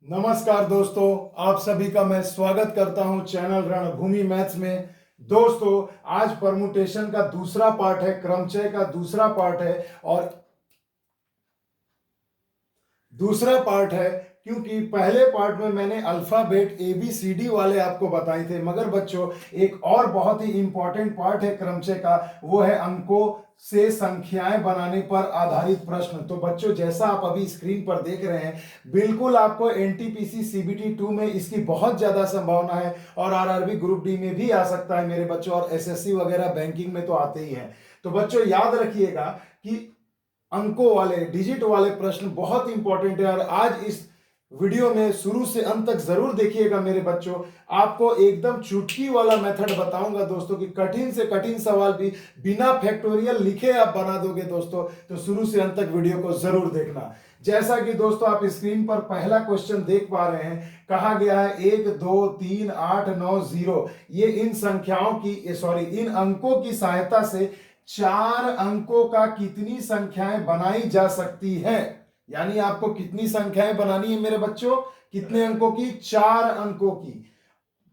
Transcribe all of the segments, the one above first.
नमस्कार दोस्तों, आप सभी का मैं स्वागत करता हूं चैनल रणभूमि मैथ्स में। दोस्तों, आज परमुटेशन का दूसरा पार्ट है, क्रमचय का दूसरा पार्ट है और दूसरा पार्ट है क्योंकि पहले पार्ट में मैंने अल्फाबेट ABCD वाले आपको बताए थे, मगर बच्चों एक और बहुत ही इंपॉर्टेंट पार्ट है क्रमचय का, वो है अंकों से संख्याएं बनाने पर आधारित प्रश्न। तो बच्चों, जैसा आप अभी स्क्रीन पर देख रहे हैं, बिल्कुल आपको NTPC CBT 2 में इसकी बहुत ज्यादा संभावना है और RRB ग्रुप डी में भी आ सकता है मेरे बच्चों, और SSC वगैरह बैंकिंग में तो आते ही हैं। तो बच्चों याद रखिएगा कि अंकों वाले, डिजिट वाले प्रश्न बहुत इंपॉर्टेंट है और आज इस वीडियो में शुरू से अंत तक जरूर देखिएगा मेरे बच्चों। आपको एकदम चुटकी वाला मेथड बताऊंगा दोस्तों कि कठिन से कठिन सवाल भी बिना फैक्टोरियल लिखे आप बना दोगे दोस्तों। तो शुरू से अंत तक वीडियो को जरूर देखना। जैसा कि दोस्तों आप स्क्रीन पर पहला क्वेश्चन देख पा रहे हैं, कहा गया है 1 2 3 8 9 0, ये इन संख्याओं की इन अंकों की सहायता से 4 अंकों का कितनी संख्याएं बनाई जा सकती है। यानी आपको कितनी संख्याएं बनानी है मेरे बच्चों, कितने अंकों की, 4 अंकों की।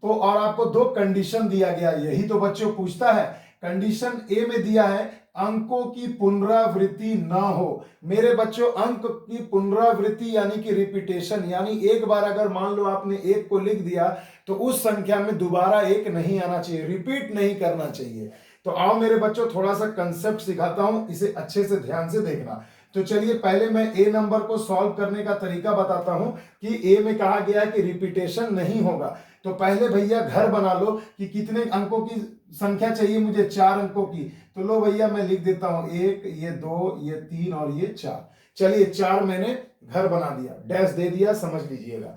तो और आपको दो कंडीशन दिया गया, यही तो बच्चों पूछता है। कंडीशन ए में दिया है अंकों की पुनरावृत्ति ना हो। मेरे बच्चों, अंक की पुनरावृत्ति यानी कि रिपीटेशन, यानी एक बार अगर मान लो आपने 1 को लिख दिया तो उस संख्या में दोबारा 1 नहीं आना चाहिए, रिपीट नहीं करना चाहिए। तो आओ मेरे बच्चों, थोड़ा सा कंसेप्ट सिखाता हूं, इसे अच्छे से ध्यान से देखना। तो चलिए पहले मैं ए नंबर को सॉल्व करने का तरीका बताता हूं कि ए में कहा गया है कि रिपीटेशन नहीं होगा। तो पहले भैया घर बना लो कि कितने अंकों की संख्या चाहिए मुझे, 4 अंकों की। तो लो भैया मैं लिख देता हूं 1, ये 2, ये 3 और ये 4। चलिए 4 मैंने घर बना दिया, डैश दे दिया, समझ लीजिएगा।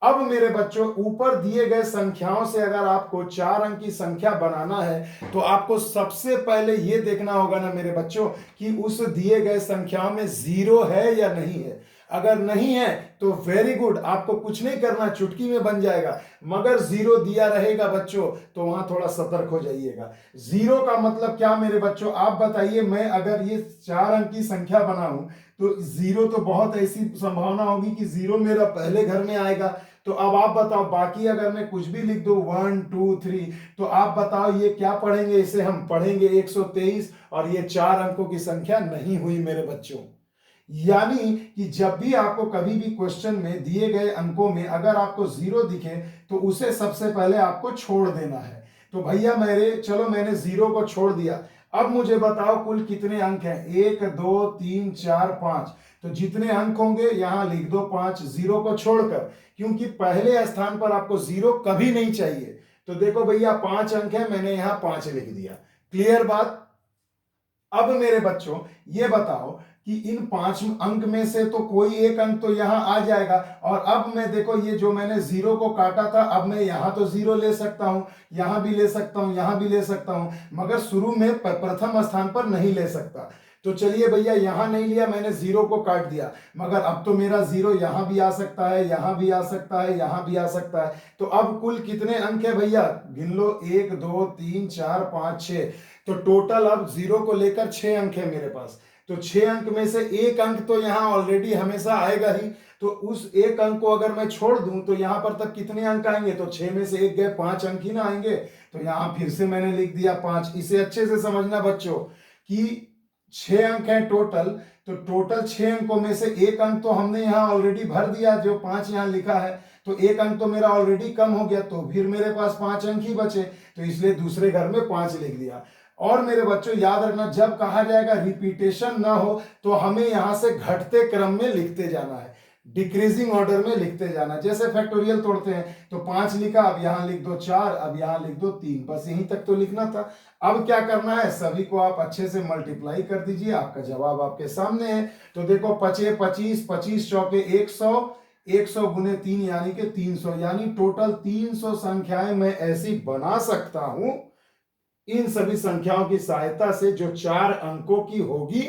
अब मेरे बच्चों, ऊपर दिए गए संख्याओं से अगर आपको 4 अंक की संख्या बनाना है तो आपको सबसे पहले यह देखना होगा ना मेरे बच्चों कि उस दिए गए संख्याओं में 0 है या नहीं है। अगर नहीं है तो वेरी गुड, आपको कुछ नहीं करना, चुटकी में बन जाएगा। मगर 0 दिया रहेगा बच्चों तो वहां थोड़ा सतर्क हो जाइएगा। 0 का मतलब क्या मेरे बच्चों, आप बताइए। मैं अगर ये 4 अंक की संख्या बनाऊं तो 0 तो बहुत ऐसी संभावना होगी कि 0 मेरा पहले घर में आएगा। तो अब आप बताओ, बाकी अगर मैं कुछ भी लिख दूं 1 2 3, तो आप बताओ ये क्या पढ़ेंगे, इसे हम पढ़ेंगे 123, और ये 4 अंकों की संख्या नहीं हुई मेरे बच्चों। यानी कि जब भी आपको कभी भी क्वेश्चन में दिए गए अंकों में अगर आपको 0 दिखे तो उसे सबसे पहले आपको छोड़ देना है। तो भैया मैंने 0 को छोड़ दिया। अब मुझे बताओ कुल कितने अंक हैं, 1 2 3 4 5। तो जितने अंक होंगे यहां लिख दो 5, 0 को छोड़कर, क्योंकि पहले स्थान पर आपको 0 कभी नहीं चाहिए। तो देखो भैया 5 अंक है, मैंने यहां 5 लिख दिया। क्लियर बात। अब मेरे बच्चों ये बताओ कि इन 5 अंक में से तो कोई एक अंक तो यहां आ जाएगा। और अब मैं देखो, ये जो मैंने 0 को काटा था, अब मैं यहां तो 0 ले सकता हूं, यहां भी ले सकता हूं, यहां भी ले सकता हूं, मगर शुरू में प्रथम स्थान पर नहीं ले सकता। तो चलिए भैया, यहां नहीं लिया मैंने, 0 को काट दिया, मगर अब तो मेरा 0 यहां भी आ सकता है, यहां भी आ सकता है, यहां भी आ सकता है। तो अब कुल कितने अंक है भैया, गिन लो, 1 2 3 4 5 6। तो टोटल अब 0 को लेकर 6 अंक है मेरे पास। तो 6 अंक में से एक अंक तो यहां ऑलरेडी हमेशा आएगा ही। तो उस एक अंक को अगर मैं छोड़ दूं तो यहां पर तक कितने अंक आएंगे, तो 6 में से एक गए, 5 अंक ही ना आएंगे। तो यहां फिर से मैंने लिख दिया 5। इसे अच्छे से समझना बच्चों कि 6 अंक है टोटल। तो टोटल 6 अंकों में से एक अंक तो हमने यहां ऑलरेडी भर दिया, जो 5 यहां लिखा है। तो एक अंक तो मेरा ऑलरेडी कम हो गया, तो फिर मेरे पास 5 अंक ही बचे। तो इसलिए दूसरे घर में 5 लिख दिया। और मेरे बच्चों याद रखना, जब कहा जाएगा रिपीटेशन ना हो तो हमें यहां से घटते क्रम में लिखते जाना है, डिक्रीजिंग ऑर्डर में लिखते जाना। जैसे फैक्टोरियल तोड़ते हैं तो 5 लिखा, अब यहां लिख दो 4, अब यहां लिख दो 3, बस यहीं तक तो लिखना था। अब क्या करना है, सभी को आप अच्छे से मल्टीप्लाई कर दीजिए, आपका जवाब आपके सामने है। तो देखो 25 25 25 चौके 100, 100 गुने 3 यानी कि 300, यानी टोटल 300 संख्याएं मैं ऐसी बना सकता हूं इन सभी संख्याओं की सहायता से जो 4 अंकों की होगी।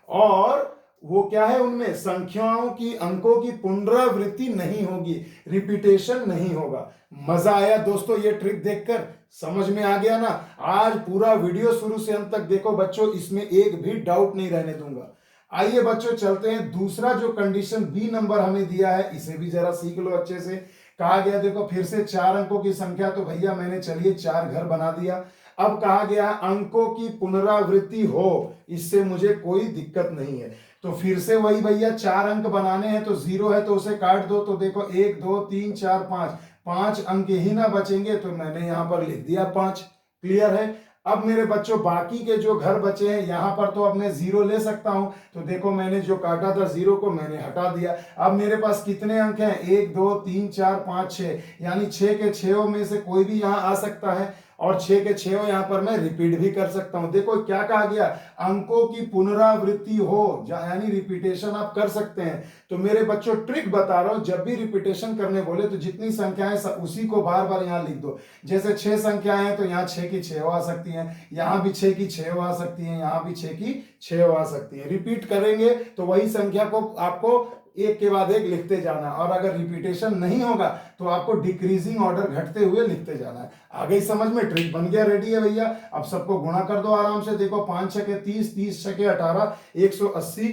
और वो क्या है, उनमें संख्याओं की, अंकों की पुनरावृत्ति नहीं होगी, रिपीटेशन नहीं होगा। मजा आया दोस्तों ये ट्रिक देखकर, समझ में आ गया ना। आज पूरा वीडियो शुरू से अंत तक देखो बच्चों, इसमें एक भी डाउट नहीं रहने दूंगा। आइए बच्चों चलते हैं, दूसरा जो कंडीशन बी नंबर हमें दिया है इसे भी जरा सीख लो अच्छे से। कहा गया देखो फिर से 4 अंकों की संख्या, तो भैया मैंने चलिए 4 घर बना दिया। अब कहा गया अंकों की पुनरावृत्ति हो, इससे मुझे कोई दिक्कत नहीं है। तो फिर से वही भैया 4 अंक बनाने हैं, तो 0 है तो उसे काट दो। तो देखो 1 2 3 4 5, 5 अंक ही ना बचेंगे, तो मैंने यहां पर लिख दिया 5। क्लियर है। अब मेरे बच्चों बाकी के जो घर बचे हैं यहां पर तो अब मैं 0 ले सकता हूं, तो देखो मैंने जो काटा था 0 को मैंने हटा दिया। अब मेरे पास कितने अंक हैं, 1 2 3 4 5 6, यानी 6 के 6 में से कोई भी यहां आ सकता है, और 6 के 6 यहां पर मैं रिपीट भी कर सकता हूं। देखो क्या कहा गया, अंकों की पुनरावृत्ति हो, यानी रिपीटेशन आप कर सकते हैं। तो मेरे बच्चों ट्रिक बता रहा हूं, जब भी रिपीटेशन करने बोले तो जितनी संख्याएं उसी को बार बार यहां लिख दो। जैसे 6 संख्याएं हैं तो यहाँ 6 की 6 आ सकती हैं, यहां भी 6 की 6 आ सकती हैं, यहां भी 6 की 6 आ सकती है। रिपीट करेंगे तो वही संख्या को आपको एक के बाद एक लिखते जाना, और अगर रिपीटेशन नहीं होगा तो आपको डिक्रीजिंग ऑर्डर घटते हुए लिखते जाना है। आ गई समझ में, ट्रिक बन गया, रेडी है भैया। अब सबको गुणा कर दो आराम से। देखो 5 छके 30, 30 छके 18, 180,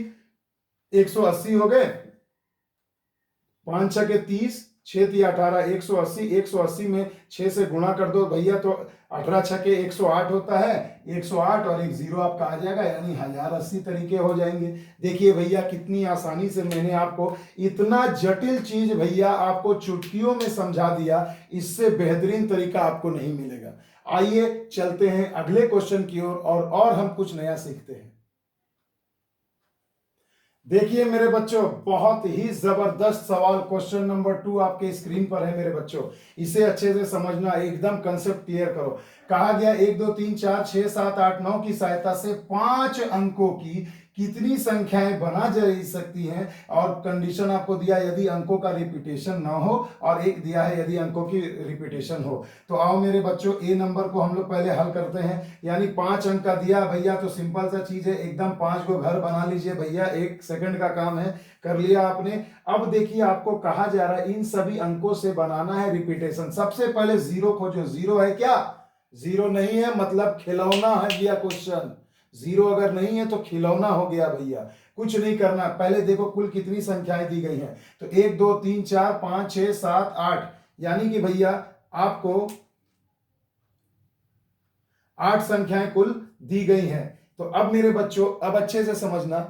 180 हो गए। 5 छके 30, 6 × 18, 180, 180 में 6 से गुणा कर दो भैया, तो 18 छके 108 होता है, 108 और एक 0 आपका आ जाएगा, यानी 1080 तरीके हो जाएंगे। देखिए भैया कितनी आसानी से मैंने आपको इतना जटिल चीज भैया आपको चुटकियों में समझा दिया, इससे बेहतरीन तरीका आपको नहीं मिलेगा। आइए चलते हैं अगले क्वेश्चन की ओर और हम कुछ नया सीखते हैं। देखिए मेरे बच्चों बहुत ही जबरदस्त सवाल, क्वेश्चन नंबर 2 आपके स्क्रीन पर है मेरे बच्चों, इसे अच्छे से समझना, एकदम कंसेप्ट क्लियर करो। कहा गया 1 2 3 4 6 7 8 9 की सहायता से 5 अंकों की कितनी संख्याएं बना जा सकती हैं, और कंडीशन आपको दिया यदि अंकों का रिपीटेशन ना हो, और एक दिया है यदि अंकों की रिपीटेशन हो। तो आओ मेरे बच्चों ए नंबर को हम लोग पहले हल करते हैं। यानी 5 अंक का दिया भैया, तो सिंपल सा चीज है, एकदम 5 को घर बना लीजिए भैया, 1 सेकंड का काम है, कर लिया आपने। अब देखिए आपको कहा जा रहा है इन सभी अंकों से बनाना है रिपीटेशन। सबसे पहले 0 खोजो। 0 है क्या, 0 नहीं है, मतलब खिलौना है भैया क्वेश्चन। 0 अगर नहीं है तो खिलौना हो गया भैया, कुछ नहीं करना। पहले देखो कुल कितनी संख्याएं दी गई हैं, तो 1 2 3 4 5 6 7 8, यानी कि भैया आपको 8 संख्याएं कुल दी गई हैं। तो अब मेरे बच्चों अब अच्छे से समझना,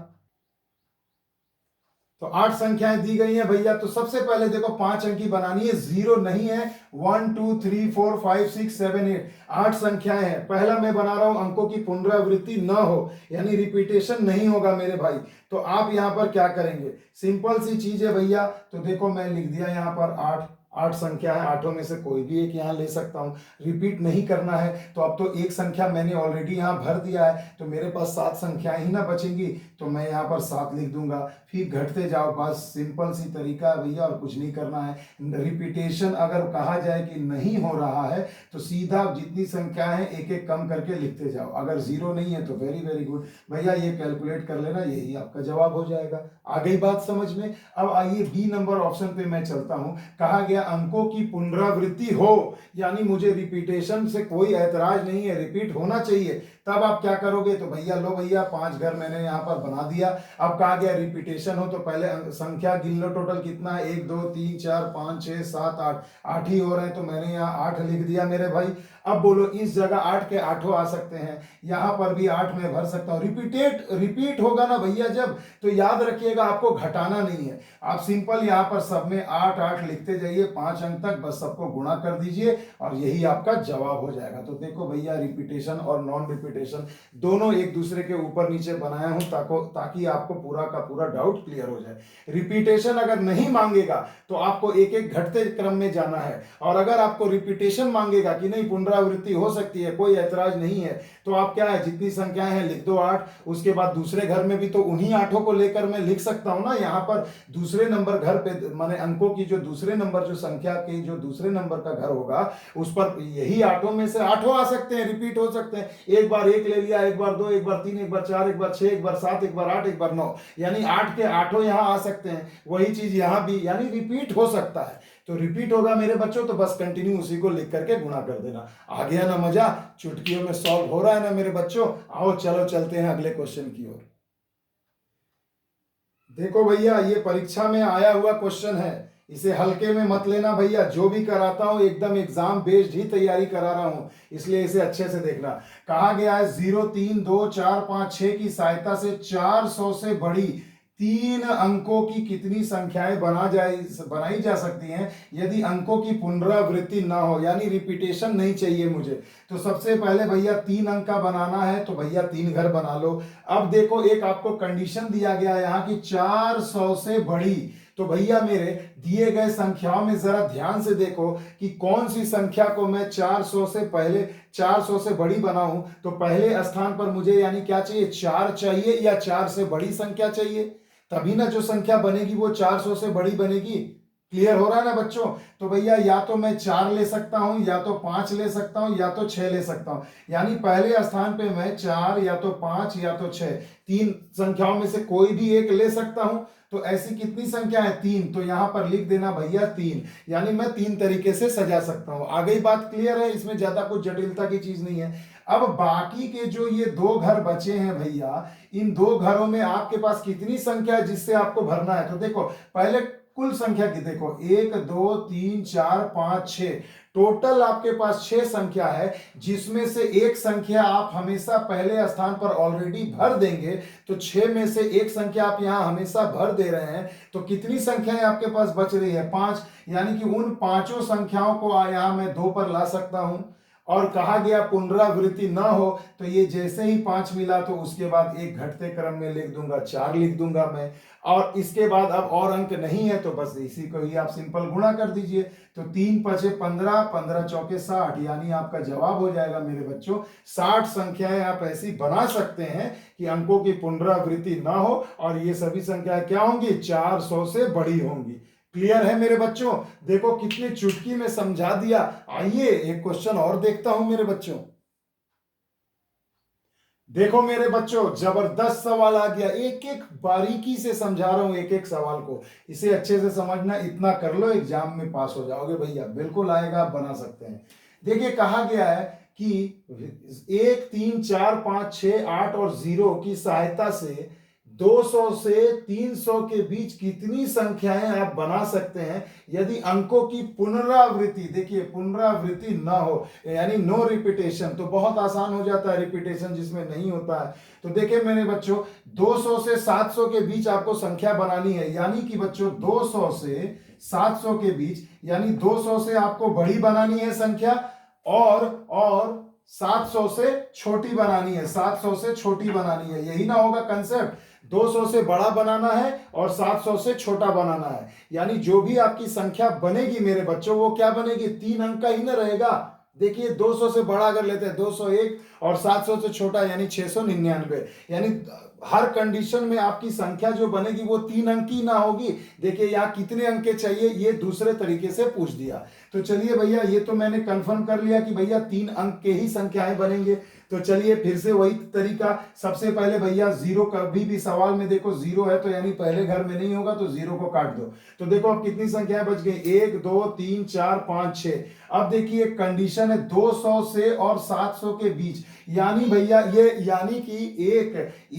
तो 8 संख्याएं दी गई हैं भैया। तो सबसे पहले देखो 5 अंकी बनानी है, 0 नहीं है, 1 2 3 4 5 6 7 8, 8 संख्याएं हैं। पहला मैं बना रहा हूं अंकों की पुनरावृत्ति न हो, यानी रिपीटेशन नहीं होगा मेरे भाई। तो आप यहां पर क्या करेंगे, सिंपल सी चीज है भैया। तो देखो मैं लिख दिया यहां पर 8, 8 संख्या है, आठों में से कोई भी एक यहां ले सकता हूं, रिपीट नहीं करना है। तो अब तो एक संख्या मैंने ऑलरेडी यहां भर दिया है, तो मेरे पास 7 संख्याएं ही ना बचेंगी, तो मैं यहां पर 7 लिख दूंगा। फिर घटते जाओ, बस सिंपल सी तरीका है भैया, और कुछ नहीं करना है। रिपीटेशन अगर कहा जाए कि नहीं हो रहा है तो सीधा जितनी संख्या है एक एक कम करके लिखते जाओ। अगर 0 नहीं है तो वेरी वेरी गुड भैया, ये कैलकुलेट कर लेना, यही आपका जवाब हो जाएगा। आ गई बात समझ में। अब आइए बी नंबर ऑप्शन पे मैं चलता हूं। कहा गया अंकों की पुनरावृत्ति हो, यानी मुझे रिपीटेशन से कोई ऐतराज नहीं है, रिपीट होना चाहिए। तब आप क्या करोगे, तो भैया लो भैया 5 घर मैंने यहां पर बना दिया। अब कहा गया रिपीटेशन हो, तो पहले संख्या गिन लो, टोटल कितना है, 1 2 3 4 5 6 7 8, 8 ही हो रहे हैं, तो मैंने यहाँ 8 लिख दिया मेरे भाई। अब बोलो इस जगह 8 के 8 आ सकते हैं, यहां पर भी 8 में भर सकता हूं। रिपीट होगा ना भैया जब, तो याद रखिएगा आपको घटाना नहीं है। आप सिंपल यहां पर सब में 8 8 लिखते जाइए 5 अंक तक, बस सबको गुणा कर दीजिए और यही आपका जवाब हो जाएगा। तो देखो भैया रिपीटेशन और नॉन रिपीटेशन दोनों एक दूसरे के ऊपर नीचे बनाया हूं ताकि आपको पूरा का पूरा डाउट क्लियर हो जाए। रिपीटेशन अगर नहीं मांगेगा तो आपको एक एक घटते क्रम में जाना है, और अगर आपको रिपीटेशन मांगेगा कि नहीं पुनरावृत्ति हो सकती है, कोई ऐतराज नहीं है, तो आप क्या है जितनी संख्याएं हैं लिख दो 8। उसके बाद दूसरे घर में भी तो उन्हीं 8 को लेकर मैं लिख सकता हूं ना। यहां पर दूसरे नंबर घर पे माने अंकों की जो दूसरे नंबर जो संख्या के जो दूसरे नंबर का घर होगा उस पर यही 8 में से 8 आ सकते हैं, रिपीट हो सकते हैं। एक बार 1 ले लिया, एक बार 2, एक बार 3, एक बार 4, एक बार 6, एक बार 7, एक बार 8, एक बार 9, यानी 8 के 8 यहां आ सकते हैं। वही चीज यहां भी, यानी रिपीट हो सकता है। तो रिपीट होगा मेरे बच्चों, तो बस कंटिन्यू उसी को लिख करके गुणा कर देना। आ गया ना मजा, चुटकियों में सॉल्व हो रहा है ना मेरे बच्चों। आओ चलो चलते हैं अगले क्वेश्चन की ओर। देखो भैया, ये परीक्षा में आया हुआ क्वेश्चन है, इसे हल्के में मत लेना भैया। जो भी कराता हूं एकदम एग्जाम बेस्ड ही तैयारी करा रहा हूं, इसलिए इसे अच्छे से देखना। कहा गया है 0, 3, 2, 4, 5, 6 की सहायता से 400 से बड़ी 3 अंकों की कितनी संख्याएं बनाई जा सकती हैं यदि अंकों की पुनरावृत्ति ना हो, यानी रिपीटेशन नहीं चाहिए मुझे। तो सबसे पहले भैया 3 अंक का बनाना है, तो भैया 3 घर बना लो। अब देखो, एक आपको कंडीशन दिया गया है यहाँ की 400 से बड़ी। तो भैया मेरे दिए गए संख्याओं में जरा ध्यान से देखो कि कौन सी संख्या को मैं 400 से पहले 400 से बड़ी बनाऊं। तो पहले स्थान पर मुझे यानी क्या चाहिए, 4 चाहिए या 4 से बड़ी संख्या चाहिए, तभी ना जो संख्या बनेगी वो 400 से बड़ी बनेगी। क्लियर हो रहा है ना बच्चों? तो भैया या तो मैं 4 ले सकता हूं, या तो 5 ले सकता हूं, या तो 6 ले सकता हूं। यानी पहले स्थान पे मैं 4 या तो 5 या तो 6, 3 संख्याओं में से कोई भी एक ले सकता हूं। तो ऐसी कितनी संख्या है, 3। तो यहां पर लिख देना भैया 3, यानी मैं 3 तरीके से सजा सकता हूं। आ गई बात? क्लियर है? इसमें ज्यादा कुछ जटिलता की चीज नहीं है। अब बाकी के जो ये 2 घर बचे हैं भैया, इन 2 घरों में आपके पास कितनी संख्या है जिससे आपको भरना है। तो देखो, पहले कुल संख्या की देखो, 1, 2, 3, 4, 5, 6, टोटल आपके पास 6 संख्या है, जिसमें से एक संख्या आप हमेशा पहले स्थान पर ऑलरेडी भर देंगे। तो 6 में से एक संख्या आप यहां हमेशा भर दे रहे हैं। तो कितनी संख्याएं आपके पास बच रही है, 5। यानी कि उन 5 संख्याओं को यहां मैं 2 पर ला सकता हूं। और कहा गया पुनरावृत्ति ना हो, तो ये जैसे ही 5 मिला तो उसके बाद एक घटते क्रम में लिख दूंगा, 4 लिख दूंगा मैं। और इसके बाद अब और अंक नहीं है तो बस इसी को ही आप सिंपल गुणा कर दीजिए। तो 3 5 15, 15 चौके 60, यानी आपका जवाब हो जाएगा मेरे बच्चों 60 संख्याएं आप ऐसी बना सकते हैं कि अंकों की पुनरावृत्ति ना हो और ये सभी संख्याएं क्या होंगी, 400 से बड़ी होंगी। क्लियर है मेरे बच्चों? देखो कितनी चुटकी में समझा दिया। आइए एक क्वेश्चन और देखता हूं मेरे बच्चों। देखो मेरे बच्चों, जबरदस्त सवाल आ गया। एक एक बारीकी से समझा रहा हूं, एक एक सवाल को। इसे अच्छे से समझना, इतना कर लो एग्जाम में पास हो जाओगे भैया, बिल्कुल आएगा, आप बना सकते हैं। देखिए कहा गया है कि 1, 3, 4, 5, 6, 8 और 0 की सहायता से 200 से 300 के बीच कितनी संख्याएं आप बना सकते हैं यदि अंकों की पुनरावृत्ति, देखिए पुनरावृत्ति ना हो, यानी नो रिपीटेशन। तो बहुत आसान हो जाता है रिपीटेशन जिसमें नहीं होता है। तो देखिए मेरे बच्चों, 200 से 700 के बीच आपको संख्या बनानी है, यानी कि बच्चों 200 से 700 के बीच, यानी 200 से आपको बड़ी बनानी है संख्या और 700 से छोटी बनानी है, 700 से छोटी बनानी है। यही ना होगा कंसेप्ट? 200 से बड़ा बनाना है और 700 से छोटा बनाना है। यानी जो भी आपकी संख्या बनेगी मेरे बच्चों, वो क्या बनेगी, 3 अंक का ही ना रहेगा। देखिए 200 से बड़ा अगर लेते हैं 201 और 700 से छोटा यानी 699, यानी हर कंडीशन में आपकी संख्या जो बनेगी वो 3 अंक की ना होगी। देखिए यहाँ कितने अंक के चाहिए, ये दूसरे तरीके से पूछ दिया। तो चलिए भैया, ये तो मैंने कंफर्म कर लिया कि भैया 3 अंक के ही संख्याएं बनेंगे। तो चलिए फिर से वही तरीका। सबसे पहले भैया 0, कभी भी सवाल में देखो 0 है तो यानी पहले घर में नहीं होगा, तो 0 को काट दो। तो देखो अब कितनी संख्याएं बच गई, 1, 2, 3, 4, 5, 6। अब देखिए कंडीशन है 200 से और 700 के बीच, यानी भैया ये यानी कि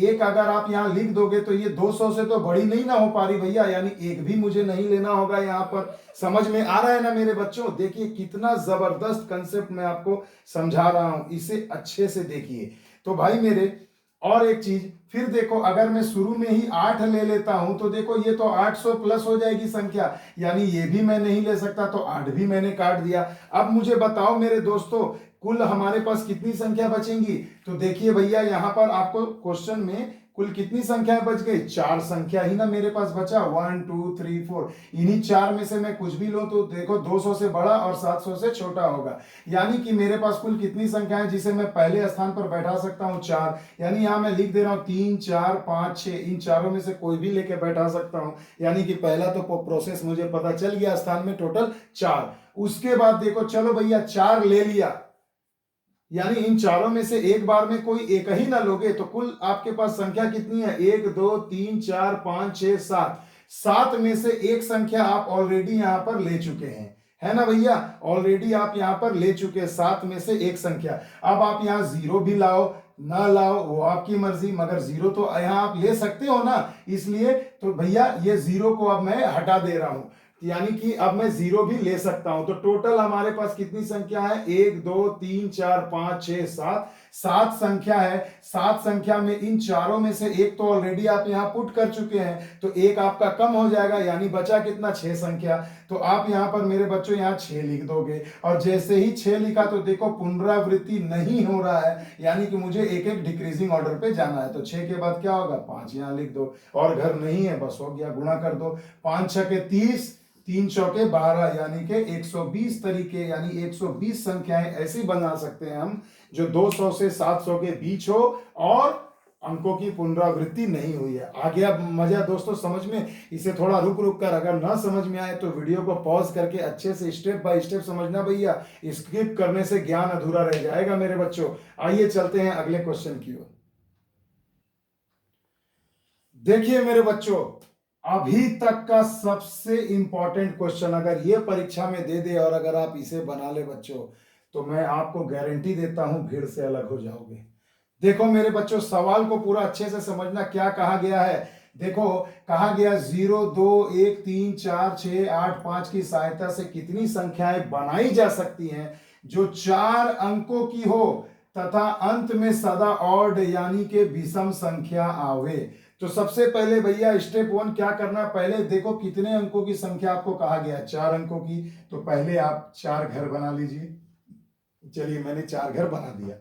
एक अगर आप यहां लिख दोगे तो ये 200 से तो बड़ी नहीं ना हो पा रही भैया, यानी एक भी मुझे नहीं लेना होगा यहां पर। समझ में आ रहा है ना मेरे बच्चों? देखिए कितना जबरदस्त कंसेप्ट मैं आपको समझा रहा हूं, इसे अच्छे से देखिए। तो भाई मेरे और एक चीज फिर देखो, अगर मैं शुरू में ही 8 ले लेता हूं तो देखो ये तो 800 प्लस हो जाएगी संख्या, यानी ये भी मैं नहीं ले सकता, तो 8 भी मैंने काट दिया। अब मुझे बताओ मेरे दोस्तों, कुल हमारे पास कितनी संख्या बचेंगी। तो देखिए भैया यहाँ पर आपको क्वेश्चन में कुल कितनी संख्याएं बच गई, 4 संख्या ही ना मेरे पास बचा, 1 2 3 4। इन्हीं 4 में से मैं कुछ भी लूं तो देखो 200 से बड़ा और 700 से छोटा होगा। यानी कि मेरे पास कुल कितनी संख्याएं जिसे मैं पहले स्थान पर बैठा सकता हूं, 4। यानी यहां मैं लिख दे रहा हूं 3 4 5 6, इन चारों में से कोई भी लेके बैठा सकता हूं। यानी कि पहला तो प्रोसेस मुझे पता चल गया, स्थान में टोटल 4। उसके बाद देखो, चलो भैया 4 ले लिया, यानी इन चारों में से एक बार में कोई एक ही ना लोगे, तो कुल आपके पास संख्या कितनी है, 1 2 3 4 5 6 7। 7 में से एक संख्या आप ऑलरेडी यहां पर ले चुके हैं, है ना भैया? ऑलरेडी आप यहां पर ले चुके हैं 7 में से एक संख्या। अब आप यहां 0 भी लाओ, ना लाओ वो आपकी मर्जी, मगर जीरो तो यहाँ आप ले सकते हो ना, इसलिए तो भैया ये जीरो को अब मैं हटा दे रहा हूं, यानी कि अब मैं जीरो भी ले सकता हूं। तो टोटल हमारे पास कितनी संख्या है, 1 2 3 4 5 6 7, 7 संख्या है। 7 संख्या में इन चारों में से एक तो ऑलरेडी आप यहां पुट कर चुके हैं, तो एक आपका कम हो जाएगा, यानी बचा कितना, 6 संख्या। तो आप यहां पर मेरे बच्चों यहां 6 लिख दोगे, और जैसे ही 6 लिखा तो देखो पुनरावृत्ति नहीं हो रहा है, यानी कि मुझे एक एक डिक्रीजिंग ऑर्डर पे जाना है। तो 6 के बाद क्या होगा, 5 यहां लिख दो, और घर नहीं है, बस हो गया, गुणा कर दो, 5 छके 30, 3 चौके 12, यानी कि 120 तरीके, यानी 120 संख्याएं ऐसी बना सकते हैं हम जो 200 से 700 के बीच हो और अंकों की पुनरावृत्ति नहीं हुई है। आ गया मजा दोस्तों समझ में? इसे थोड़ा रुक रुक कर, अगर ना समझ में आए तो वीडियो को पॉज करके अच्छे से स्टेप बाय स्टेप समझना भैया, स्किप करने से ज्ञान अधूरा रह जाएगा मेरे बच्चों। आइए चलते हैं अगले क्वेश्चन की ओर। देखिए मेरे बच्चों, अभी तक का सबसे इंपॉर्टेंट क्वेश्चन अगर ये परीक्षा में दे दे और अगर आप इसे बना ले बच्चों, तो मैं आपको गारंटी देता हूं भीड़ से अलग हो जाओगे। देखो मेरे बच्चों, सवाल को पूरा अच्छे से समझना, क्या कहा गया है। देखो कहा गया 0 2 1 3 4 6 8 5 की सहायता से कितनी संख्याएं बनाई जा सकती हैं जो 4 अंकों की हो तथा अंत में सदा ऑड यानी कि विषम संख्या आवे। तो सबसे पहले भैया स्टेप 1 क्या करना, पहले देखो कितने अंकों की संख्या आपको कहा गया, 4 अंकों की। तो पहले आप 4 घर बना लीजिए। चलिए मैंने 4 घर बना दिया।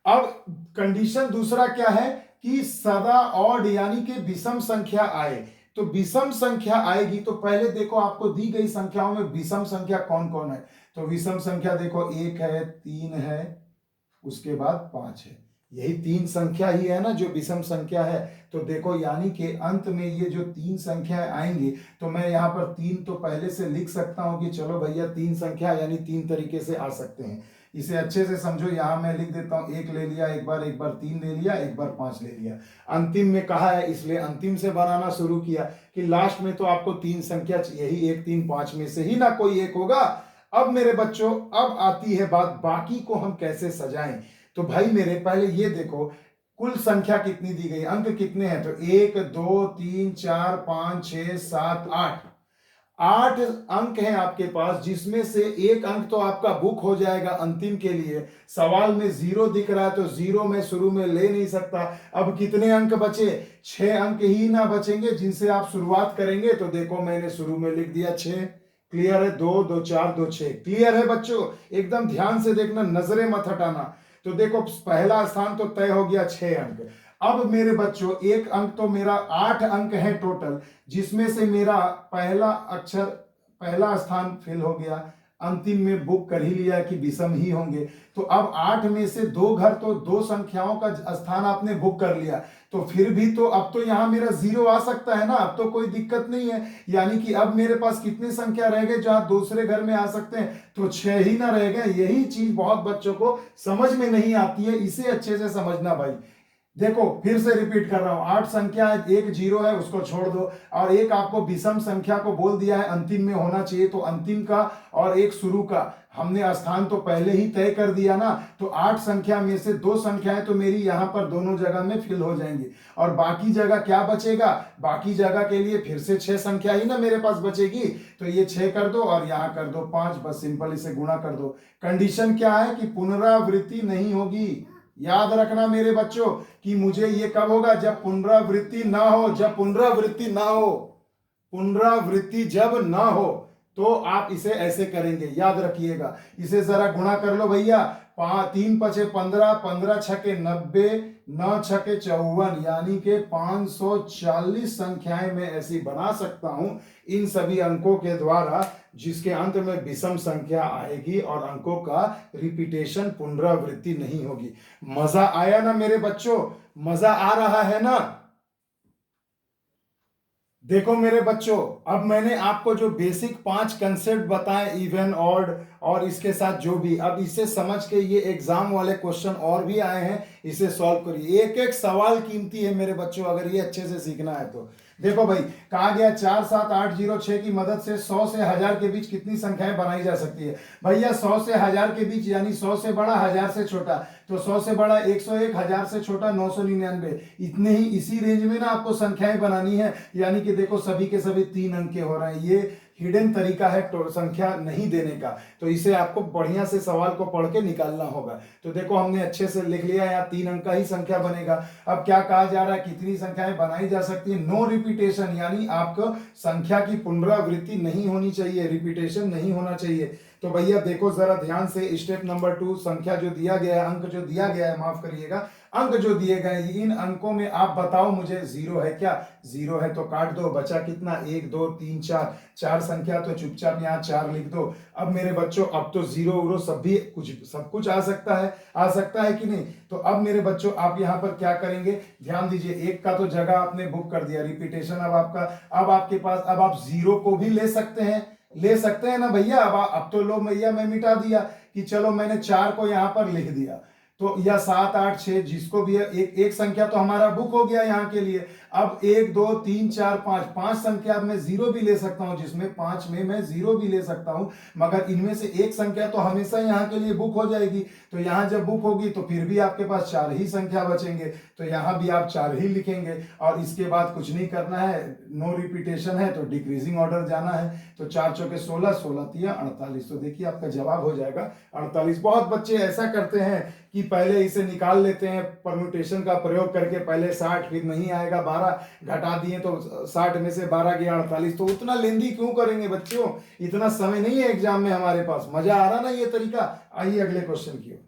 अब कंडीशन दूसरा क्या है कि सदा ऑड यानी कि विषम संख्या आए। तो विषम संख्या आएगी तो पहले देखो आपको दी गई संख्याओं में विषम संख्या कौन कौन है। तो विषम संख्या देखो 1 है, 3 है, उसके बाद 5 है। यही 3 संख्या ही है ना जो विषम संख्या है। तो देखो यानी कि अंत में ये जो 3 संख्याएं आएंगी, तो मैं यहाँ पर 3 तो पहले से लिख सकता हूं कि चलो भैया 3 संख्या यानी 3 तरीके से आ सकते हैं। इसे अच्छे से समझो, यहां मैं लिख देता हूं, 1 ले लिया एक बार 3 ले लिया, एक बार 5 ले लिया। अंतिम में कहा है इसलिए अंतिम से बनाना शुरू किया कि लास्ट में तो आपको 3 संख्या यही 1 3 5 में से ही ना कोई एक होगा। अब मेरे बच्चों, अब आती है बात बाकी को हम कैसे सजाएं। तो भाई मेरे पहले ये देखो कुल संख्या कितनी दी गई, अंक कितने हैं। तो 1 2 3 4 5 6 7 8, 8 अंक हैं आपके पास, जिसमें से एक अंक तो आपका बुक हो जाएगा अंतिम के लिए। सवाल में 0 दिख रहा है तो 0 में शुरू में ले नहीं सकता। अब कितने अंक बचे, 6 अंक ही ना बचेंगे जिनसे आप शुरुआत करेंगे। तो देखो मैंने शुरू में लिख दिया 6। क्लियर है, 2 2 4 2 6। क्लियर है बच्चों, एकदम ध्यान से देखना, नजरें मत हटाना। तो देखो पहला स्थान तो तय हो गया, 6 अंक। अब मेरे बच्चों एक अंक तो मेरा 8 अंक है टोटल, जिसमें से मेरा पहला अक्षर पहला स्थान फिल हो गया। अंतिम में बुक कर ही लिया कि विषम ही होंगे। तो अब 8 में से 2 घर तो 2 संख्याओं का स्थान आपने बुक कर लिया। तो फिर भी तो अब तो यहां मेरा 0 आ सकता है ना, अब तो कोई दिक्कत नहीं है। यानी कि अब मेरे पास कितनी संख्या रह गए जहां दूसरे घर में आ सकते हैं, तो 6 ही ना रह गए। यही चीज बहुत बच्चों को समझ में नहीं आती है, इसे अच्छे से समझना भाई। देखो फिर से रिपीट कर रहा हूं, 8 संख्या है, एक 0 है उसको छोड़ दो, और एक आपको विषम संख्या को बोल दिया है अंतिम में होना चाहिए। तो अंतिम का और एक शुरू का हमने स्थान तो पहले ही तय कर दिया ना। तो 8 संख्या में से 2 संख्याएं तो मेरी यहां पर दोनों जगह में फिल हो जाएंगी, और बाकी जगह क्या बचेगा, बाकी जगह के लिए फिर से 6 संख्या ही ना मेरे पास बचेगी। तो ये 6 कर दो और यहां कर दो 5, बस सिंपल इसे गुणा कर दो। कंडीशन क्या है कि पुनरावृत्ति नहीं होगी। याद रखना मेरे बच्चों कि मुझे ये कब होगा, जब पुनरावृत्ति ना हो। जब पुनरावृत्ति ना हो, पुनरावृत्ति जब ना हो तो आप इसे ऐसे करेंगे, याद रखिएगा। इसे जरा गुणा कर लो भैया, 3 पचे 15, 15 छके 90, 9 छके 54, यानी कि 540 संख्याएं मैं ऐसी बना सकता हूं इन सभी अंकों के द्वारा, जिसके अंत में विषम संख्या आएगी और अंकों का रिपीटेशन पुनरावृत्ति नहीं होगी। मजा आया ना मेरे बच्चों, मजा आ रहा है ना। देखो मेरे बच्चों, अब मैंने आपको जो बेसिक 5 कंसेप्ट बताए, इवन ऑड और इसके साथ जो भी, अब इसे समझ के ये एग्जाम वाले क्वेश्चन और भी आए हैं, इसे सॉल्व करिए। एक एक सवाल कीमती है मेरे बच्चों, अगर ये अच्छे से सीखना है तो। देखो भाई, कहा गया 478006 की मदद से 100 से 1000 के बीच कितनी संख्याएं बनाई जा सकती है। भैया 100 से 1000 के बीच यानी 100 से बड़ा 1000 से छोटा, तो 100 से बड़ा 101, 1000 से छोटा 999, इतने ही इसी रेंज में ना आपको संख्याएं बनानी है। यानी कि देखो सभी के सभी 3 अंक के हो रहे हैं। ये हिडन तरीका है संख्या नहीं देने का, तो इसे आपको बढ़िया से सवाल को पढ़ के निकालना होगा। तो देखो हमने अच्छे से लिख लिया, यहाँ 3 अंक का ही संख्या बनेगा। अब क्या कहा जा रहा है, कितनी संख्याएं बनाई जा सकती है। नो रिपीटेशन, यानी आपको संख्या की पुनरावृत्ति नहीं होनी चाहिए, रिपीटेशन नहीं होना चाहिए। तो भैया देखो जरा ध्यान से, स्टेप नंबर 2, संख्या जो दिया गया है, अंक जो दिया गया है, माफ करिएगा, अंक जो दिए गए, इन अंकों में आप बताओ मुझे जीरो है क्या। जीरो है तो काट दो, बचा कितना, 1 2 3 4, 4 संख्या, तो चुपचाप यहाँ 4 लिख दो। अब मेरे बच्चों अब तो जीरो उरो सब कुछ आ सकता है कि नहीं। तो अब मेरे बच्चों आप यहाँ पर क्या करेंगे, ध्यान दीजिए, 1 का तो जगह आपने बुक कर दिया, रिपीटेशन अब आपका, अब आपके पास, अब आप जीरो को भी ले सकते हैं ना भैया। अब तो लो भैया, मैं मिटा दिया कि चलो मैंने 4 को यहां पर लिख दिया, तो या 7 8 6 जिसको भी है, एक संख्या तो हमारा बुक हो गया यहाँ के लिए। अब 1 2 3 4 5, 5 संख्या अब मैं जीरो भी ले सकता हूं, जिसमें 5 में मैं जीरो भी ले सकता हूं, मगर इनमें से एक संख्या तो हमेशा यहाँ के लिए बुक हो जाएगी। तो यहाँ जब बुक होगी तो फिर भी आपके पास 4 ही संख्या बचेंगे, तो यहाँ भी आप 4 ही लिखेंगे। और इसके बाद कुछ नहीं करना है, नो रिपीटेशन है तो डिक्रीजिंग ऑर्डर जाना है। तो 4 चौके 16, 16 तिया 48, तो देखिए आपका जवाब हो जाएगा 48। बहुत बच्चे ऐसा करते हैं कि पहले इसे निकाल लेते हैं परम्यूटेशन का प्रयोग करके, पहले 60, फिर नहीं आएगा 12, घटा दिए तो 60 में से 12 गया 48। तो उतना लेंदी क्यों करेंगे बच्चों, इतना समय नहीं है एग्जाम में हमारे पास। मजा आ रहा ना ये तरीका। आइए अगले क्वेश्चन की ओर।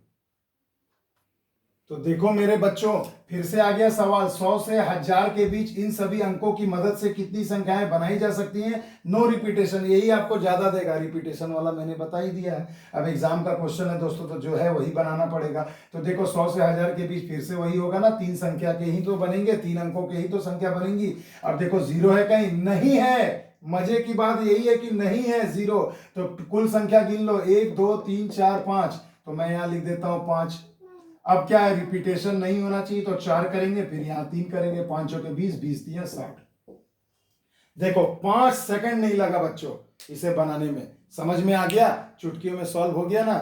तो देखो मेरे बच्चों, फिर से आ गया सवाल, 100 से 1000 के बीच इन सभी अंकों की मदद से कितनी संख्याएं बनाई जा सकती हैं। नो रिपीटेशन, यही आपको ज्यादा देगा, रिपीटेशन वाला मैंने बता ही दिया है। अब एग्जाम का क्वेश्चन है दोस्तों, तो जो है वही बनाना पड़ेगा। तो देखो 100 से 1000 के बीच फिर से वही होगा ना, 3 संख्या के ही तो बनेंगे, 3 अंकों के ही तो संख्या बनेंगी। अब देखो जीरो है कहीं, नहीं है। मजे की बात यही है कि नहीं है जीरो। तो कुल संख्या गिन लो, 1 2 3 4 5, तो मैं यहां लिख देता हूं 5। अब क्या है, रिपीटेशन नहीं होना चाहिए, तो 4 करेंगे, फिर यहां 3 करेंगे, 5 के 20, 20 3 60। देखो 5 सेकंड नहीं लगा बच्चों इसे बनाने में। समझ में आ गया, चुटकियों में सॉल्व हो गया ना।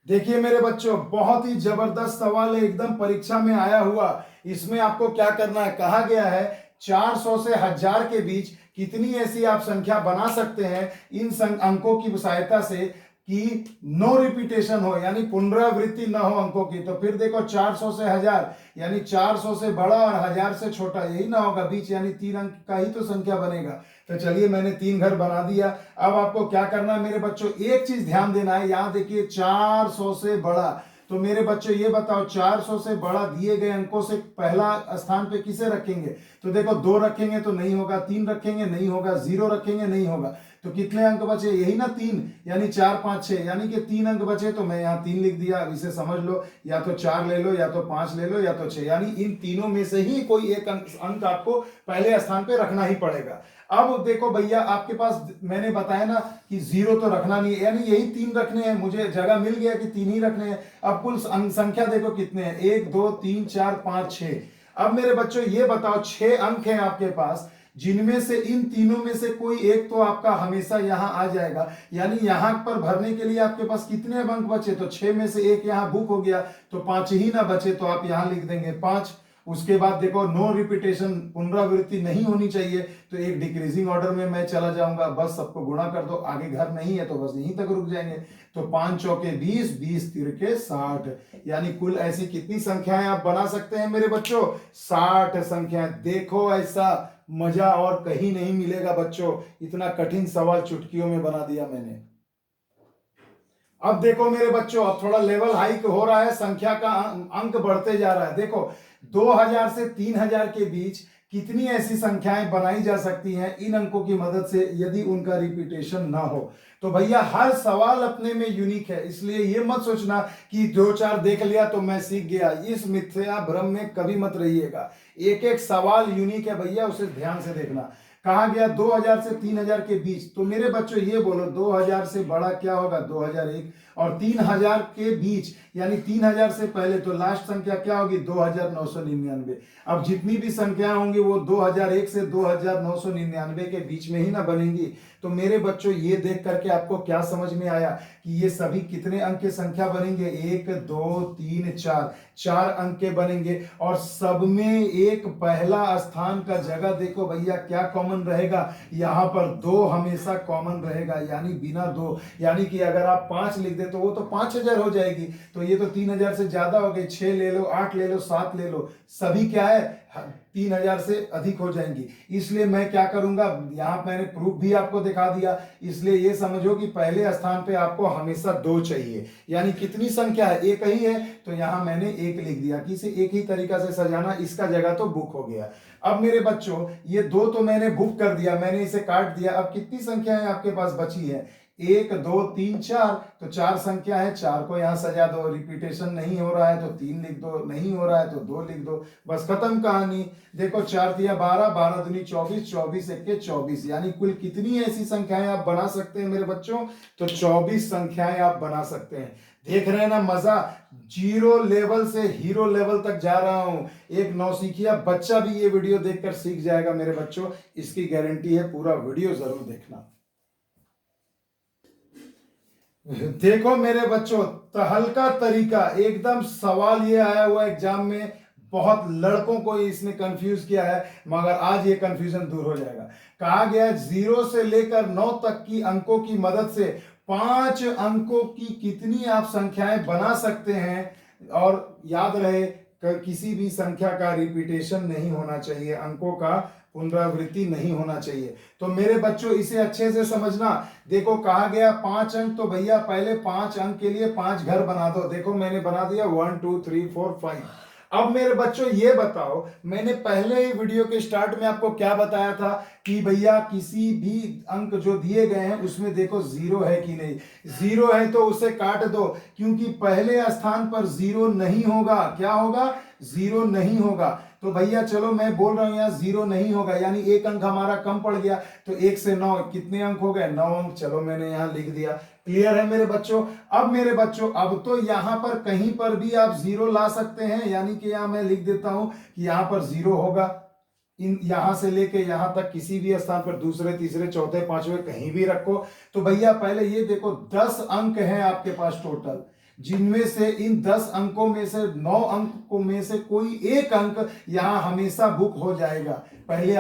देखिए मेरे बच्चों, बहुत ही जबरदस्त सवाल है, एकदम परीक्षा में आया हुआ। इसमें आपको क्या करना है, कहा गया है 400 से 1000 के बीच कितनी ऐसी आप संख्या बना सकते हैं इन अंकों की सहायता से कि नो रिपीटेशन हो, यानी पुनरावृत्ति ना हो अंकों की। तो फिर देखो 400 से 1000, यानी 400 से बड़ा और 1000 से छोटा, यही ना होगा बीच, यानी 3 अंक का ही तो संख्या बनेगा। तो चलिए मैंने 3 घर बना दिया। अब आपको क्या करना है मेरे बच्चों, एक चीज ध्यान देना है, यहां देखिए 400 से बड़ा। तो मेरे बच्चों ये बताओ, 400 से बड़ा दिए गए अंकों से पहला स्थान पे किसे रखेंगे। तो देखो 2 रखेंगे तो नहीं होगा, 3 रखेंगे नहीं होगा, 0 रखेंगे नहीं होगा। तो कितने अंक बचे, यही ना 3, यानी 4 5 6, यानी कि 3 अंक बचे। तो मैं यहाँ 3 लिख दिया। अब इसे समझ लो, या तो 4 ले लो, या तो 5 ले लो, या तो 6, यानी इन तीनों में से ही कोई एक अंक आपको पहले स्थान पे रखना ही पड़ेगा। अब देखो भैया, आपके पास मैंने बताया ना कि 0 तो रखना नहीं है, यानी यही 3 रखने हैं, मुझे जगह मिल गया कि 3 ही रखने हैं। अब कुल संख्या देखो कितने हैं, 1 2 3 4 5 6। अब मेरे बच्चों ये बताओ, 6 अंक हैं आपके पास, जिनमें से इन तीनों में से कोई एक तो आपका हमेशा यहां आ जाएगा। यानी यहां पर भरने के लिए आपके पास कितने अंक बचे, तो 6 में से एक यहां बुक हो गया, तो 5 ही ना बचे, तो आप यहां लिख देंगे 5। उसके बाद देखो नो रिपीटेशन, पुनरावृत्ति नहीं होनी चाहिए, तो एक डिक्रीजिंग ऑर्डर में मैं चला जाऊंगा। बस सबको गुणा कर दो, आगे घर नहीं है तो बस यहीं तक रुक जाएंगे। तो 5 चौके 20, 20 तिरके 60, यानी कुल ऐसी कितनी संख्याएं आप बना सकते हैं मेरे बच्चों, 60 संख्याएं। देखो ऐसा मजा और कहीं नहीं मिलेगा बच्चों, इतना कठिन सवाल चुटकियों में बना दिया मैंने। अब देखो मेरे बच्चों, अब थोड़ा लेवल हाइक हो रहा है, संख्या का अंक बढ़ते जा रहा है। देखो 2000 से 3000 के बीच कितनी ऐसी संख्याएं बनाई जा सकती हैं इन अंकों की मदद से, यदि उनका रिपीटेशन ना हो। तो भैया हर सवाल अपने में यूनिक है, इसलिए ये मत सोचना कि 2-4 देख लिया तो मैं सीख गया, इस मिथ्या भ्रम में कभी मत रहिएगा। एक एक सवाल यूनिक है भैया, उसे ध्यान से देखना। कहा गया 2000 से 3000 के बीच, तो मेरे बच्चों ये बोलो 2000 से बड़ा क्या होगा, 2001, और 3000 के बीच यानी 3000 से पहले तो लास्ट संख्या क्या होगी 2999। अब जितनी भी संख्या होंगी वो 2001 से 2999 के बीच में ही ना बनेंगी। तो मेरे बच्चों ये देख करके आपको क्या समझ में आया कि ये सभी कितने अंक की संख्या बनेंगे, 1 2 3 4, 4 अंक के बनेंगे। और सब में एक पहला स्थान का जगह देखो भैया क्या कॉमन रहेगा, यहां पर 2 हमेशा कॉमन रहेगा, यानी बिना 2, यानी कि अगर आप 5 लिख दे तो वो तो 5000 हो जाएगी, तो ये तो 3000 से ज्यादा हो गई। 6 ले लो, 8 ले लो, 7 ले लो, सभी क्या है 3000 से अधिक हो जाएंगी। इसलिए मैं क्या करूंगा, यहां मैंने प्रूफ भी आपको दिखा दिया। इसलिए ये समझो कि पहले स्थान पे आपको हमेशा 2 चाहिए, यानी कितनी संख्या है, एक ही है, तो यहां मैंने 1 लिख दिया। किसी एक ही तरीका से सजाना, इसका जगह तो बुक हो गया। अब मेरे बच्चों ये 2 तो मैंने बुक कर दिया, मैंने इसे काट दिया। अब कितनी संख्याएं आपके पास बची है, 1 2 3 4, तो 4 संख्या है, 4 को यहां सजा दो। रिपीटेशन नहीं हो रहा है तो 3 लिख दो, नहीं हो रहा है तो 2 लिख दो, बस खत्म कहानी। देखो 4 दिया 12, 12 दूनी 24, 24 एक 24, यानी कुल कितनी ऐसी संख्याएं आप बना सकते हैं मेरे बच्चों, तो 24 संख्याएं आप बना सकते हैं। देख रहे हैं ना मजा, 0 लेवल से हीरो लेवल तक जा रहा हूं। एक नौसिखिया बच्चा भी ये वीडियो देखकर सीख जाएगा मेरे बच्चों, इसकी गारंटी है, पूरा वीडियो जरूर देखना। देखो मेरे बच्चों हल्का तरीका, एकदम सवाल ये आया हुआ एग्जाम में, बहुत लड़कों को इसने कंफ्यूज किया है, मगर आज ये कंफ्यूजन दूर हो जाएगा। कहा गया है 0 से लेकर 9 तक की अंकों की मदद से 5 अंकों की कितनी आप संख्याएं बना सकते हैं, और याद रहे किसी भी संख्या का रिपीटेशन नहीं होना चाहिए, अंकों का पुनरावृत्ति नहीं होना चाहिए। तो मेरे बच्चों इसे अच्छे से समझना। देखो कहा गया 5 अंक, तो भैया पहले 5 अंक के लिए 5 घर बना दो। देखो मैंने बना दिया 1 2 3 4 5। अब मेरे बच्चों ये बताओ, मैंने पहले ही वीडियो के स्टार्ट में आपको क्या बताया था कि भैया किसी भी अंक जो दिए गए हैं उसमें देखो 0 है कि नहीं, 0 है तो उसे काट दो, क्योंकि पहले स्थान पर 0 नहीं होगा। क्या होगा, 0 नहीं होगा। तो भैया चलो मैं बोल रहा हूं यहां 0 नहीं होगा, यानी एक अंक हमारा कम पड़ गया, तो 1 से 9 कितने अंक हो गए, 9 अंक। चलो मैंने यहां लिख दिया। क्लियर है मेरे बच्चों। अब मेरे बच्चों अब तो यहां पर कहीं पर भी आप 0 ला सकते हैं, यानी कि यहां मैं लिख देता हूं कि यहां पर 0 होगा। इन यहां से लेके यहां तक किसी भी स्थान पर, दूसरे तीसरे चौथे पांचवें कहीं भी रखो। तो भैया पहले ये देखो 10 अंक हैं आपके पास टोटल, जिनमें से इन 10 अंकों में से 9 अंकों में से कोई एक अंक यहां हमेशा बुक हो जाएगा, पहले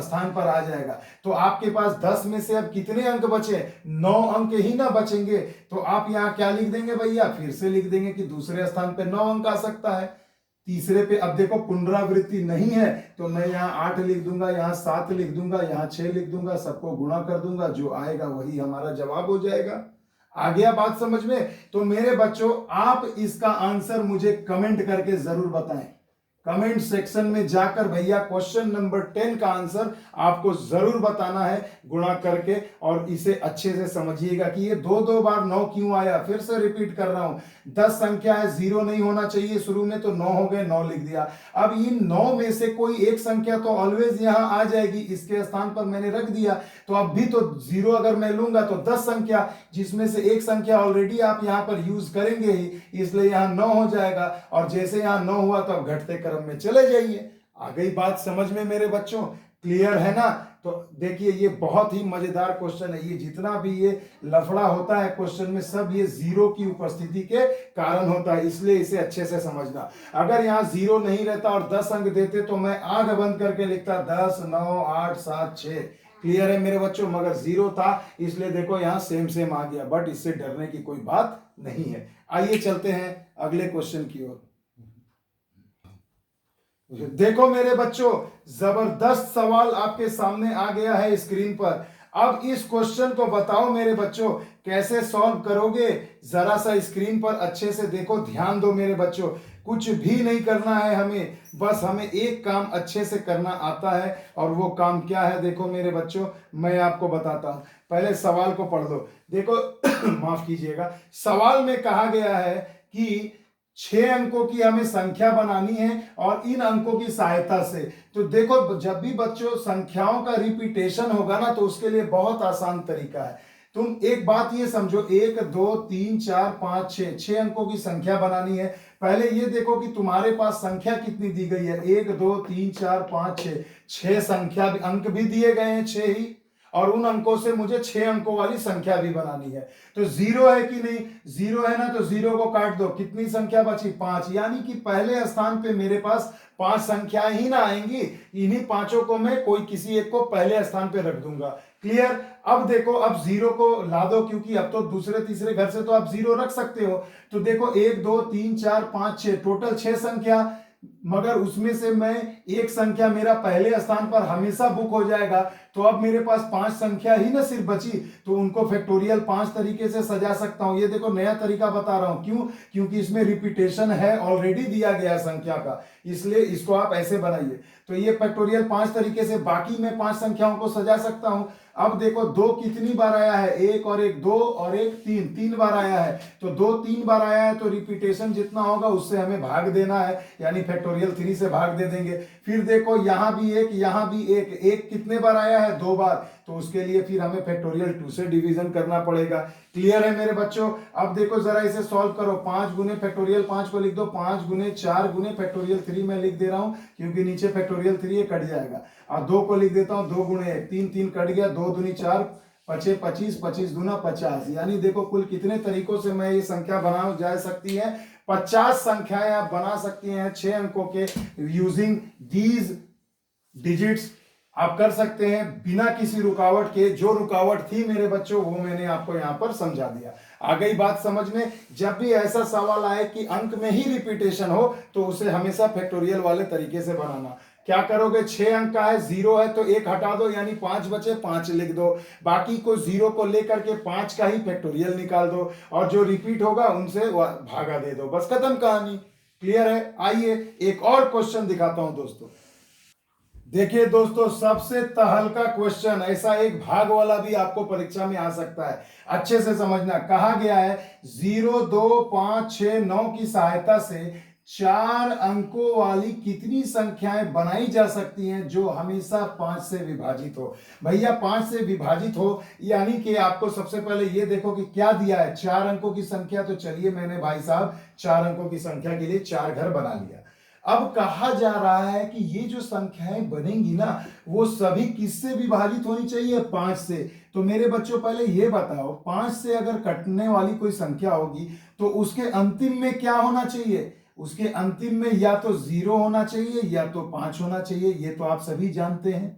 स्थान पर आ जाएगा। तो आपके पास 10 में से अब कितने अंक बचे, 9 अंक ही ना बचेंगे। तो आप यहां क्या लिख देंगे भैया, फिर से लिख देंगे कि दूसरे स्थान पे 9 अंक आ सकता है। तीसरे पे अब देखो पुनरावृत्ति नहीं है, तो मैं यहाँ 8 लिख दूंगा, यहाँ 7 लिख दूंगा, यहाँ 6 लिख दूंगा, सबको गुणा कर दूंगा, जो आएगा वही हमारा जवाब हो जाएगा। आ गया बात समझ में। तो मेरे बच्चों आप इसका आंसर मुझे कमेंट करके जरूर बताएं। कमेंट सेक्शन में जाकर भैया क्वेश्चन नंबर 10 का आंसर आपको जरूर बताना है गुणा करके, और इसे अच्छे से समझिएगा कि ये 2 बार 9 क्यों आया। फिर से रिपीट कर रहा हूं, 10 संख्या है, 0 नहीं होना चाहिए शुरू में, तो 9 हो गए, 9 लिख दिया। अब इन 9 में से कोई एक संख्या तो ऑलवेज यहां आ जाएगी, इसके स्थान पर मैंने रख दिया। तो अब भी तो 0 अगर मैं लूंगा तो 10 संख्या, जिसमें से एक संख्या ऑलरेडी आप यहां पर यूज करेंगे ही, इसलिए यहां 9 हो जाएगा। और जैसे यहां 9 हुआ तो अब घटते क्रम में चले जाइए। आ गई बात समझ में मेरे बच्चों, क्लियर है ना। तो देखिए ये बहुत ही मजेदार क्वेश्चन है, ये जितना भी ये लफड़ा होता है क्वेश्चन में, सब ये 0 की उपस्थिति के कारण होता है, इसलिए इसे अच्छे से समझना। अगर यहाँ 0 नहीं रहता और 10 अंक देते तो मैं आंख बंद करके लिखता 10 9 8 7 6। क्लियर है मेरे बच्चों, मगर 0 था इसलिए देखो यहाँ सेम सेम आ गया, बट इससे डरने की कोई बात नहीं है। आइए चलते हैं अगले क्वेश्चन की ओर। देखो मेरे बच्चों जबरदस्त सवाल आपके सामने आ गया है स्क्रीन पर। अब इस क्वेश्चन को बताओ मेरे बच्चों कैसे सॉल्व करोगे, जरा सा स्क्रीन पर अच्छे से देखो, ध्यान दो मेरे बच्चों। कुछ भी नहीं करना है हमें, बस हमें एक काम अच्छे से करना आता है, और वो काम क्या है देखो मेरे बच्चों, मैं आपको बताता हूं। पहले सवाल को पढ़ लो। देखो माफ कीजिएगा, सवाल में कहा गया है कि 6 अंकों की हमें संख्या बनानी है और इन अंकों की सहायता से। तो देखो जब भी बच्चों संख्याओं का रिपीटेशन होगा ना, तो उसके लिए बहुत आसान तरीका है। तुम एक बात ये समझो, 1 2 3 4 5 6, 6 अंकों की संख्या बनानी है। पहले ये देखो कि तुम्हारे पास संख्या कितनी दी गई है, 1 2 3 4 5 6, 6 संख्या अंक भी दिए गए हैं 6 ही, और उन अंकों से मुझे 6 अंकों वाली संख्या भी बनानी है। तो जीरो है कि नहीं, जीरो है ना, तो जीरो को काट दो, कितनी संख्या बची, 5। यानी कि पहले स्थान पे मेरे पास 5 संख्याएं ही ना आएंगी, इन्हीं पांचों को मैं कोई किसी एक को पहले स्थान पे रख दूंगा। क्लियर। अब देखो, अब जीरो को ला दो, क्योंकि अब तो दूसरे तीसरे घर से तो आप जीरो रख सकते हो। तो देखो 1 2 3 4 5 6, टोटल 6 संख्या, मगर उसमें से मैं एक संख्या मेरा पहले स्थान पर हमेशा बुक हो जाएगा। तो अब मेरे पास 5 संख्या ही ना सिर्फ बची, तो उनको फैक्टोरियल 5 तरीके से सजा सकता हूं। ये देखो नया तरीका बता रहा हूं, क्यों, क्योंकि इसमें रिपीटेशन है, ऑलरेडी दिया गया संख्या का, इसलिए इसको आप ऐसे बनाइए। तो ये फैक्टोरियल 5 तरीके से बाकी मैं 5 संख्याओं को सजा सकता हूं। अब देखो 2 कितनी बार आया है, 1 और 1 2 और 1 3, 3 बार आया है। तो 2 3 बार आया है, तो रिपीटेशन जितना होगा उससे हमें भाग देना है, यानी फैक्टोरियल 3 से भाग दे देंगे। फिर देखो यहां भी 1, यहां भी 1, 1 कितने बार आया है, 2 बार, तो उसके लिए फिर हमें फैक्टोरियल 2 से डिवीजन करना पड़ेगा। क्लियर है मेरे बच्चों। अब देखो जरा इसे सॉल्व करो, 5 गुने फैक्टोरियल 5 को लिख दो, 5 गुने 4 गुने फैक्टोरियल 3 में लिख दे रहा हूं, क्योंकि नीचे फैक्टोरियल 3 कट जाएगा। और 2 को लिख देता हूं, 2 गुणे 1, 3 3 कट गया, 2 दूनी 4, 5 25, 25 दूना 50। यानी देखो कुल कितने तरीकों से मैं ये संख्या बना जा सकती है, 50 संख्याएं आप बना सकती हैं 6 अंकों के, यूजिंग दीज डिजिट्स आप कर सकते हैं बिना किसी रुकावट के। जो रुकावट थी मेरे बच्चों वो मैंने आपको यहां पर समझा दिया। आ गई बात समझ में। जब भी ऐसा सवाल आए कि अंक में ही रिपीटेशन हो, तो उसे हमेशा फैक्टोरियल वाले तरीके से बनाना। क्या करोगे, 6 अंक का है, 0 है तो 1 हटा दो, यानी 5 बचे, 5 लिख दो। बाकी को 0 को लेकर के 5 का ही फैक्टोरियल निकाल दो, और जो रिपीट होगा उनसे भागा दे दो, बस खत्म कहानी। क्लियर है। आइए एक और क्वेश्चन दिखाता हूं दोस्तों। देखिए दोस्तों, सबसे तहलका क्वेश्चन, ऐसा एक भाग वाला भी आपको परीक्षा में आ सकता है, अच्छे से समझना। कहा गया है 0 2 5 6 9 की सहायता से 4 अंकों वाली कितनी संख्याएं बनाई जा सकती हैं जो हमेशा 5 से विभाजित हो। भैया 5 से विभाजित हो, यानी कि आपको सबसे पहले ये देखो कि क्या दिया है, 4 अंकों की संख्या। तो चलिए मैंने भाई साहब 4 अंकों की संख्या के लिए 4 घर बना लिया। अब कहा जा रहा है कि ये जो संख्याएं बनेंगी ना, वो सभी किससे विभाजित होनी चाहिए, 5 से। तो मेरे बच्चों पहले ये बताओ, 5 से अगर कटने वाली कोई संख्या होगी तो उसके अंतिम में क्या होना चाहिए, उसके अंतिम में या तो 0 होना चाहिए या तो 5 होना चाहिए, ये तो आप सभी जानते हैं।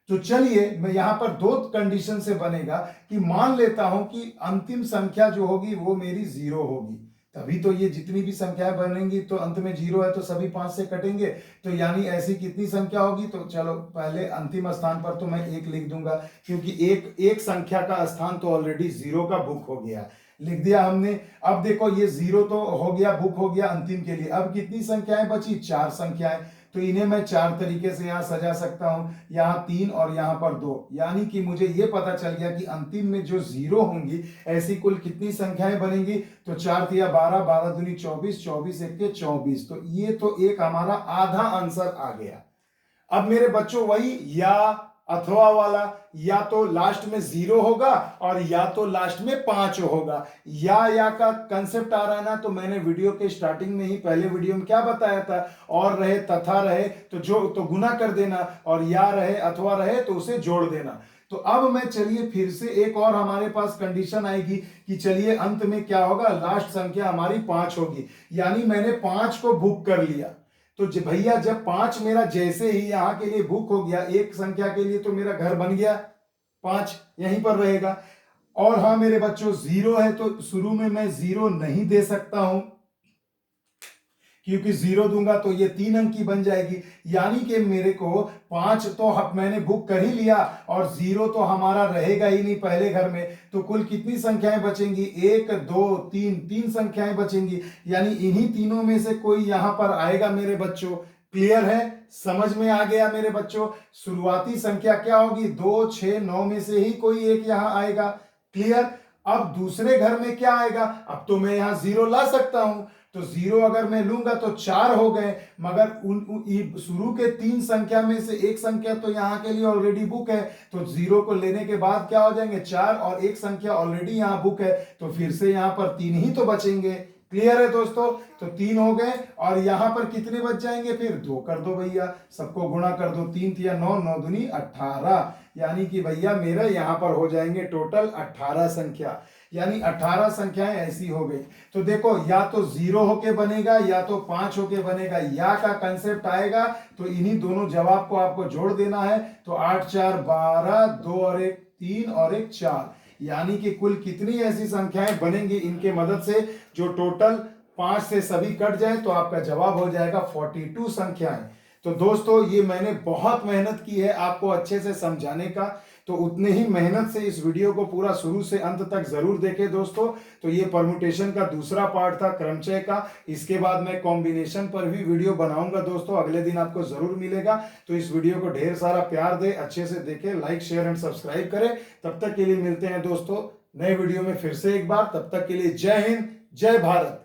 तो चलिए मैं यहां पर 2 कंडीशन से बनेगा कि मान लेता हूं कि अंतिम संख्या जो होगी वो मेरी 0 होगी, तभी तो ये जितनी भी संख्याएं बनेंगी तो अंत में 0 है तो सभी 5 से कटेंगे। तो यानी ऐसी कितनी संख्या होगी, तो चलो पहले अंतिम स्थान पर तो मैं 1 लिख दूंगा, क्योंकि एक संख्या का स्थान तो ऑलरेडी 0 का बुक हो गया, लिख दिया हमने। अब देखो ये 0 तो हो गया, बुक हो गया अंतिम के लिए। अब कितनी संख्याएं बची, 4 संख्याएं, तो इन्हें मैं 4 तरीके से यहां सजा सकता हूं, यहां 3 और यहां पर 2। यानी कि मुझे यह पता चल गया कि अंतिम में जो 0 होंगी ऐसी कुल कितनी संख्याएं बनेंगी, तो 4 तिया 12, 12 दूनी 24, 24 एक के 24। तो ये तो एक हमारा आधा आंसर आ गया। अब मेरे बच्चों वही या अथवा वाला, या तो लास्ट में 0 होगा और या तो लास्ट में 5 होगा। या का कंसेप्ट आ रहा है ना, तो मैंने वीडियो के स्टार्टिंग में ही पहले वीडियो में क्या बताया था, और रहे तथा रहे तो जो तो गुना कर देना, और या रहे अथवा रहे तो उसे जोड़ देना। तो अब मैं चलिए फिर से एक और हमारे पास कंडीशन आएगी कि चलिए अंत में क्या होगा, लास्ट संख्या हमारी 5 होगी, यानी मैंने 5 को बुक कर लिया। तो भैया जब 5 मेरा जैसे ही यहां के लिए बुक हो गया, एक संख्या के लिए, तो मेरा घर बन गया, 5 यहीं पर रहेगा। और हाँ मेरे बच्चों 0 है तो शुरू में मैं 0 नहीं दे सकता हूं, क्योंकि 0 दूंगा तो ये 3 अंक की बन जाएगी। यानी कि मेरे को 5 तो मैंने बुक कर ही लिया, और 0 तो हमारा रहेगा ही नहीं पहले घर में। तो कुल कितनी संख्याएं बचेंगी, 1 2 3, 3 संख्याएं बचेंगी, यानी इन्हीं तीनों में से कोई यहां पर आएगा मेरे बच्चों। क्लियर है, समझ में आ गया मेरे बच्चों। शुरुआती संख्या क्या होगी, 2 6 9 में से ही कोई एक यहां आएगा। क्लियर। अब दूसरे घर में क्या आएगा, अब तो मैं यहां 0 ला सकता हूं, तो 0 अगर मैं लूंगा तो 4 हो गए, मगर शुरू के 3 संख्या में से एक संख्या तो यहाँ के लिए ऑलरेडी बुक है, तो 0 को लेने के बाद क्या हो जाएंगे 4, और एक संख्या ऑलरेडी यहाँ बुक है, तो फिर से यहाँ पर 3 ही तो बचेंगे। क्लियर है दोस्तों? तो 3 हो गए, और यहां पर कितने बच जाएंगे, फिर 2 कर दो भैया, सबको गुणा कर दो, 3 तिया 9, 9 दूनी 18, यानी कि भैया मेरा यहां पर हो जाएंगे टोटल 18 संख्या, यानी 18 संख्याएं ऐसी हो गई। तो देखो या तो 0 होके बनेगा या तो 5 होके बनेगा, या का कंसेप्ट आएगा तो इन्हीं दोनों जवाब को आपको जोड़ देना है। तो 8 4 12, 2 और 1 3 और 1 4, यानी कि कुल कितनी ऐसी संख्याएं बनेंगी इनके मदद से, जो टोटल 5 से सभी कट जाए तो आपका जवाब हो जाएगा 42 संख्याएं। तो दोस्तों ये मैंने बहुत मेहनत की है आपको अच्छे से समझाने का, तो उतने ही मेहनत से इस वीडियो को पूरा शुरू से अंत तक जरूर देखें दोस्तों। तो ये परमुटेशन का दूसरा पार्ट था क्रमचय का, इसके बाद मैं कॉम्बिनेशन पर भी वीडियो बनाऊंगा दोस्तों, अगले दिन आपको जरूर मिलेगा। तो इस वीडियो को ढेर सारा प्यार दे, अच्छे से देखें, लाइक शेयर एंड सब्सक्राइब करें। तब तक के लिए मिलते हैं दोस्तों नए वीडियो में फिर से एक बार, तब तक के लिए जय हिंद जय भारत।